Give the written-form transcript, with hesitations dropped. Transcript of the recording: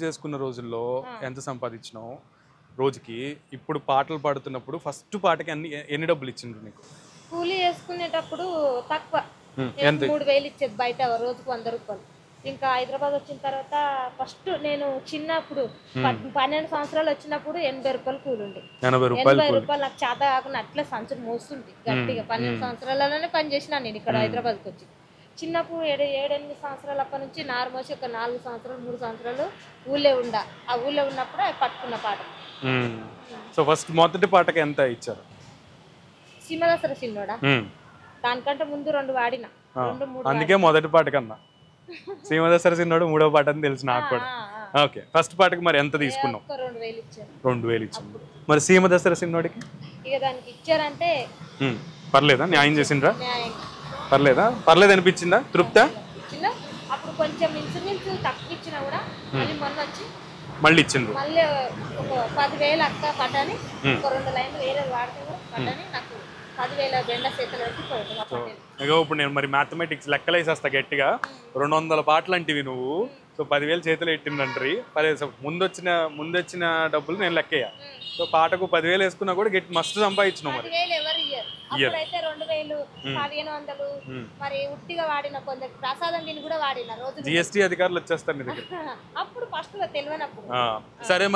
చేసుకున్న రోజుల్లో ఎంత సంపాదించినావు రోజుకి? ఇప్పుడు పాటలు పాడుతున్నప్పుడు ఫస్ట్ పాటకి ఎన్ని డబ్బులు ఇచ్చిండ్రు నీకు? కూలీ చేసుకునేటప్పుడు తక్కువ, ఎంత? 3000 ఇచ్చేది బయట, రోజుకు 100 రూపాయలు. ఇంకా హైదరాబాద్ వచ్చిన తర్వాత ఫస్ట్ నేను చిన్నప్పుడు 12 సంవత్సరాలు వచ్చినప్పుడు 80 రూపాయలు కూలి ఉండే. 80 రూపాయలు నాకు చేత కాకుండా అట్లా సంచులు మోస్తుంది గట్టిగా. 12 సంవత్సరాలలోనే పని చేసినా నేను ఇక్కడ హైదరాబాద్కి వచ్చి. చిన్నప్పుడు 7-8 సంవత్సరాలు అప్పటి నుంచి నార్మోసి ఒక 4 సంవత్సరాలు 3 సంవత్సరాలు ఊళ్ళో ఉండా. ఆ ఊళ్ళో ఉన్నప్పుడు పట్టుకున్న పాట. సో ఫస్ట్ మొదటి పాటకి ఎంత ఇచ్చారు? సీమదసర సిన్నోడా దానికంటే ముందు 2 వాడిన, 2-3. అందుకే మొదటి పాట కన్నా సీమదసర సిన్నోడు మూడో పాట అని తెలుసు నాకు కూడా. ఓకే, ఫస్ట్ పాటకి మరి ఎంత తీసుకున్నావు? 2000 ఇచ్చారు. 2000 ఇచ్చింది. మరి సీమదసర సిన్నోడికి ఇక దానికి ఇచ్చారంటే పర్లేదా? న్యాయం చేసిండ్రా? న్యాయంగా పర్లేదా? పర్లేదు అనిపించిందా? తృప్తా? ఇచ్చిన అప్పుడు కొంచెం ఇంచుమించు తక్కువ ఇచ్చినా కూడా మళ్ళీ మొన్న వచ్చి మళ్ళీ ఇచ్చిండ్రు. మళ్ళీ ఒక 10,000 అక్క పట్టని, ఒక 2 లైన్లు వేరే వాడితే కూడా పట్టని నాకు 10,000 బెండ చేతులు పెట్టి పోయింది. ఇప్పుడు నేను మరి మ్యాథమెటిక్స్ లెక్కలు వేసేస్తా గట్టిగా. 200 పాటలు అంటివి నువ్వు. సో 10,000 చేతులు పెట్టిండంటారు. ముందొచ్చిన డబ్బులు నేను లెక్కయ్యా. సో పాటకు 10,000 వేసుకున్నా కూడా గట్టి మస్తు సంపాదించినావు. మరి 10,000 ఎవరు ఇయ్యరు. అప్పుడైతే 2,000, 1,500 మరి ఉట్టిగా వాడిన, కొందరు ప్రసాదం తిని కూడా వాడిన రోజు. జిఎస్టీ అధికారులు వచ్చేస్తారు నీ దగ్గర అప్పుడు ఫస్ట్ లో తెలియనప్పుడు. సరే.